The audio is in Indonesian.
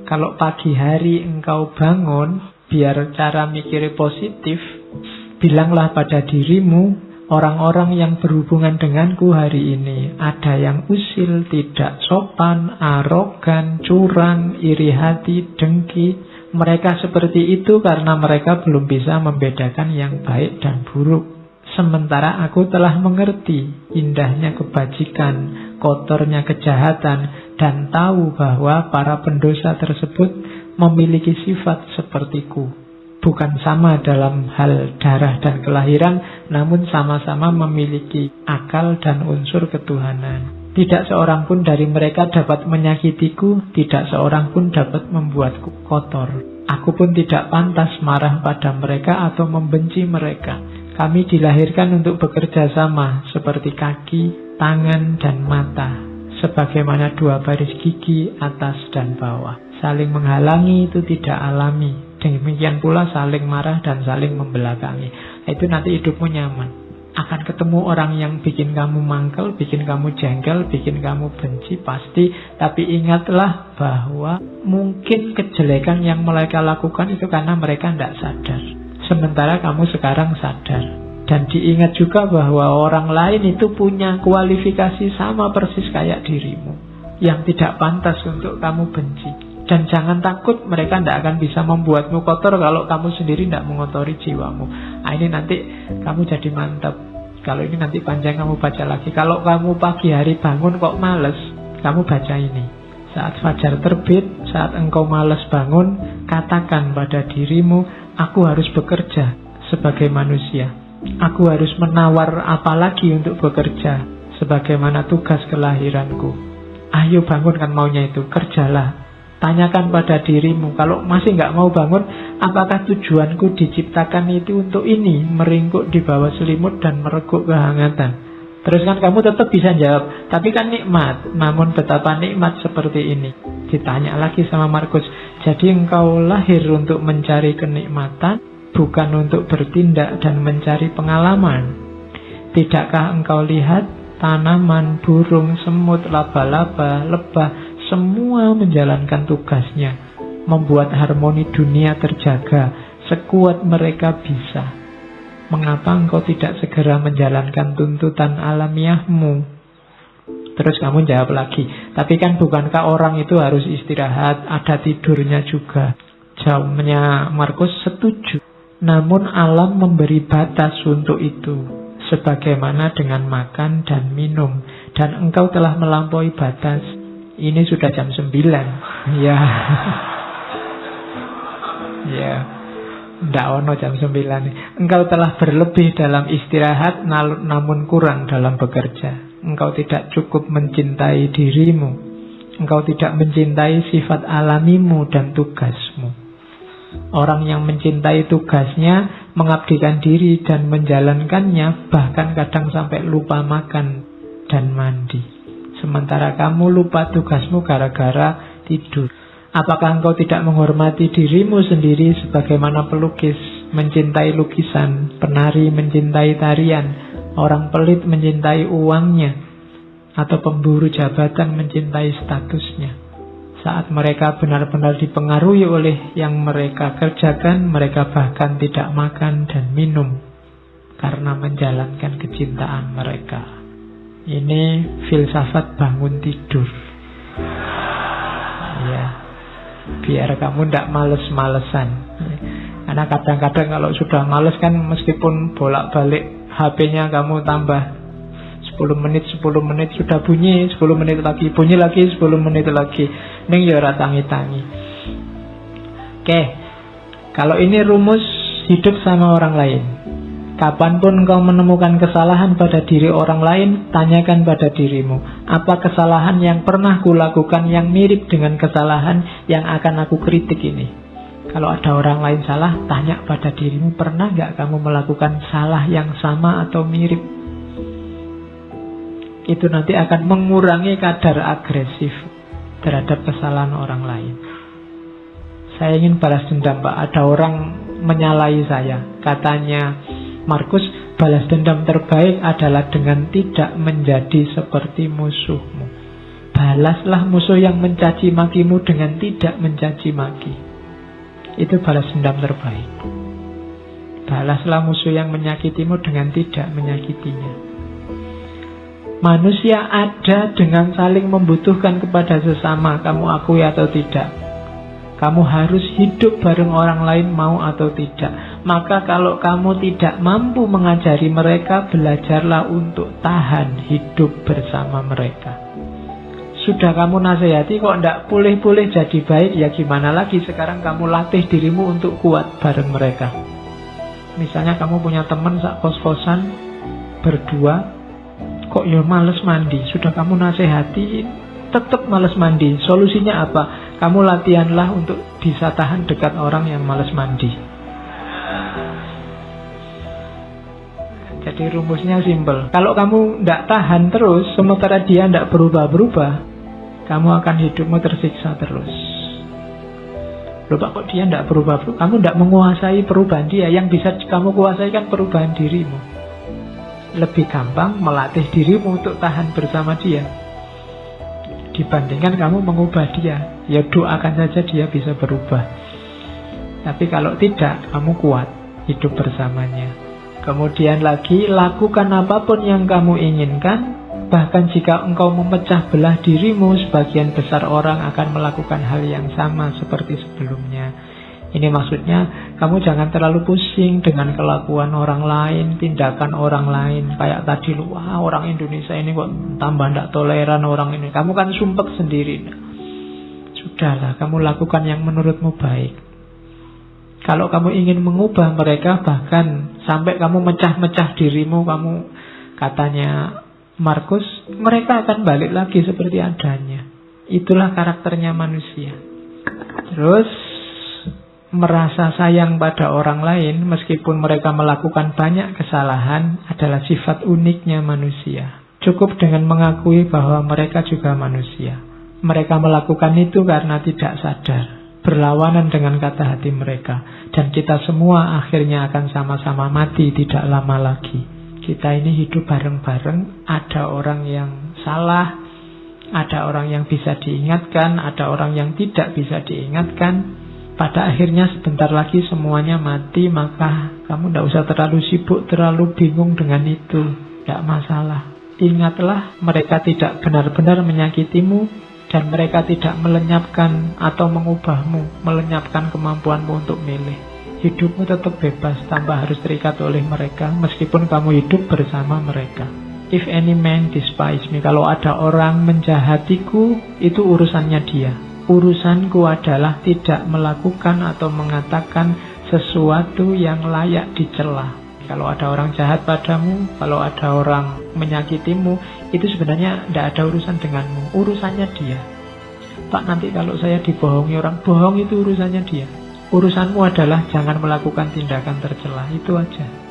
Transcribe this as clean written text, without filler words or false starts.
Kalau pagi hari engkau bangun, biar cara mikirnya positif, bilanglah pada dirimu, orang-orang yang berhubungan denganku hari ini, ada yang usil, tidak sopan, arogan, curang, iri hati, dengki. Mereka seperti itu karena mereka belum bisa membedakan yang baik dan buruk. Sementara aku telah mengerti indahnya kebajikan, kotornya kejahatan, dan tahu bahwa para pendosa tersebut memiliki sifat sepertiku. Bukan sama dalam hal darah dan kelahiran, namun sama-sama memiliki akal dan unsur ketuhanan. Tidak seorang pun dari mereka dapat menyakitiku, tidak seorang pun dapat membuatku kotor. Aku pun tidak pantas marah pada mereka atau membenci mereka. Kami dilahirkan untuk bekerja sama, seperti kaki, tangan, dan mata, sebagaimana dua baris gigi atas dan bawah. Saling menghalangi itu tidak alami. Demikian pula saling marah dan saling membelakangi. Itu nanti hidupmu nyaman. Akan ketemu orang yang bikin kamu mangkel, bikin kamu jengkel, bikin kamu benci, pasti. Tapi ingatlah bahwa mungkin kejelekan yang mereka lakukan itu karena mereka tidak sadar. Sementara kamu sekarang sadar. Dan diingat juga bahwa orang lain itu punya kualifikasi sama persis kayak dirimu, yang tidak pantas untuk kamu benci. Dan jangan takut, mereka tidak akan bisa membuatmu kotor kalau kamu sendiri tidak mengotori jiwamu. Nah, ini nanti kamu jadi mantap. Kalau ini nanti panjang kamu baca lagi. Kalau kamu pagi hari bangun kok males, kamu baca ini. Saat fajar terbit, saat engkau malas bangun, katakan pada dirimu, aku harus bekerja sebagai manusia. Aku harus menawar apa lagi untuk bekerja, sebagaimana tugas kelahiranku. Ayo bangunkan maunya itu, kerjalah. Tanyakan pada dirimu, kalau masih nggak mau bangun, apakah tujuanku diciptakan itu untuk ini, meringkuk di bawah selimut dan mereguk kehangatan? Terus kan kamu tetap bisa jawab, tapi kan nikmat, namun betapa nikmat seperti ini. Ditanya lagi sama Markus, jadi engkau lahir untuk mencari kenikmatan, bukan untuk bertindak dan mencari pengalaman. Tidakkah engkau lihat tanaman, burung, semut, laba-laba, lebah, semua menjalankan tugasnya, membuat harmoni dunia terjaga sekuat mereka bisa. Mengapa engkau tidak segera menjalankan tuntutan alamiahmu? Terus kamu jawab lagi, tapi kan bukankah orang itu harus istirahat, ada tidurnya juga? Jawabnya Markus, setuju. Namun alam memberi batas untuk itu, sebagaimana dengan makan dan minum. Dan engkau telah melampaui batas. Ini sudah jam 9. Ya. Ya. Nggak ono jam 9. Engkau telah berlebih dalam istirahat, namun kurang dalam bekerja. Engkau tidak cukup mencintai dirimu. Engkau tidak mencintai sifat alamimu dan tugasmu. Orang yang mencintai tugasnya, mengabdikan diri dan menjalankannya, bahkan kadang sampai lupa makan dan mandi. Sementara kamu lupa tugasmu gara-gara tidur. Apakah engkau tidak menghormati dirimu sendiri sebagaimana pelukis mencintai lukisan, penari mencintai tarian, orang pelit mencintai uangnya, atau pemburu jabatan mencintai statusnya? Saat mereka benar-benar dipengaruhi oleh yang mereka kerjakan, mereka bahkan tidak makan dan minum karena menjalankan kecintaan mereka. Ini filsafat bangun tidur. Ya, biar kamu tidak males-malesan. Karena kadang-kadang kalau sudah males kan, meskipun bolak-balik HP-nya kamu tambah 10 menit sudah bunyi, 10 menit lagi, bunyi lagi, 10 menit lagi. Ning ya ora tangi-tangi. Oke. Kalau ini rumus hidup sama orang lain. Kapanpun engkau menemukan kesalahan pada diri orang lain, tanyakan pada dirimu, apa kesalahan yang pernah kulakukan yang mirip dengan kesalahan yang akan aku kritik ini? Kalau ada orang lain salah, tanya pada dirimu, pernah nggak kamu melakukan salah yang sama atau mirip? Itu nanti akan mengurangi kadar agresif terhadap kesalahan orang lain. Saya ingin balas dendam, Pak. Ada orang menyalahi saya. Katanya Markus, balas dendam terbaik adalah dengan tidak menjadi seperti musuhmu. balaslah musuh yang mencaci makimu dengan tidak mencaci maki. Itu balas dendam terbaik. Balaslah musuh yang menyakitimu dengan tidak menyakitinya. Manusia ada dengan saling membutuhkan kepada sesama, kamu akui atau tidak. Kamu harus hidup bareng orang lain, mau atau tidak. Maka kalau kamu tidak mampu mengajari mereka, belajarlah untuk tahan hidup bersama mereka. Sudah kamu nasihati kok tidak pulih-pulih jadi baik, ya gimana lagi? Sekarang kamu latih dirimu untuk kuat bareng mereka. Misalnya kamu punya teman sak kos-kosan berdua, kok ya males mandi. Sudah kamu nasihati, tetap males mandi. Solusinya apa? Kamu latihanlah untuk bisa tahan dekat orang yang males mandi. Jadi rumusnya simpel. Kalau kamu tidak tahan terus, sementara dia tidak berubah-berubah, kamu akan hidupmu tersiksa terus. Loh Pak, kok dia tidak berubah-berubah? Kamu tidak menguasai perubahan dia. Yang bisa kamu kuasai kan perubahan dirimu. Lebih gampang melatih dirimu untuk tahan bersama dia dibandingkan kamu mengubah dia. Ya doakan saja dia bisa berubah. Tapi kalau tidak, kamu kuat hidup bersamanya. Kemudian lagi, lakukan apapun yang kamu inginkan. Bahkan jika engkau memecah belah dirimu, sebagian besar orang akan melakukan hal yang sama seperti sebelumnya. Ini maksudnya, kamu jangan terlalu pusing dengan kelakuan orang lain, tindakan orang lain. Kayak tadi, wah orang Indonesia ini kok tambah tidak toleran orang ini. Kamu kan sumpek sendiri. Sudahlah, kamu lakukan yang menurutmu baik. Kalau kamu ingin mengubah mereka, bahkan sampai kamu mecah-mecah dirimu, kamu katanya Markus, mereka akan balik lagi seperti adanya. Itulah karakternya manusia. Terus merasa sayang pada orang lain meskipun mereka melakukan banyak kesalahan adalah sifat uniknya manusia. Cukup dengan mengakui bahwa mereka juga manusia. Mereka melakukan itu karena tidak sadar, berlawanan dengan kata hati mereka. Dan kita semua akhirnya akan sama-sama mati tidak lama lagi. Kita ini hidup bareng-bareng, ada orang yang salah, ada orang yang bisa diingatkan, ada orang yang tidak bisa diingatkan. Pada akhirnya sebentar lagi semuanya mati, maka kamu tidak usah terlalu sibuk, terlalu bingung dengan itu. Tidak masalah. Ingatlah, mereka tidak benar-benar menyakitimu, dan mereka tidak melenyapkan atau mengubahmu, melenyapkan kemampuanmu untuk milih. Hidupmu tetap bebas tanpa harus terikat oleh mereka, meskipun kamu hidup bersama mereka. If any man despise me, kalau ada orang menjahatiku, itu urusannya dia. Urusanku adalah tidak melakukan atau mengatakan sesuatu yang layak dicela. Kalau ada orang jahat padamu, kalau ada orang menyakitimu, itu sebenarnya tidak ada urusan denganmu. Urusannya dia. Pak, nanti kalau saya dibohongi orang, bohong itu urusannya dia. Urusanmu adalah jangan melakukan tindakan tercela. Itu aja.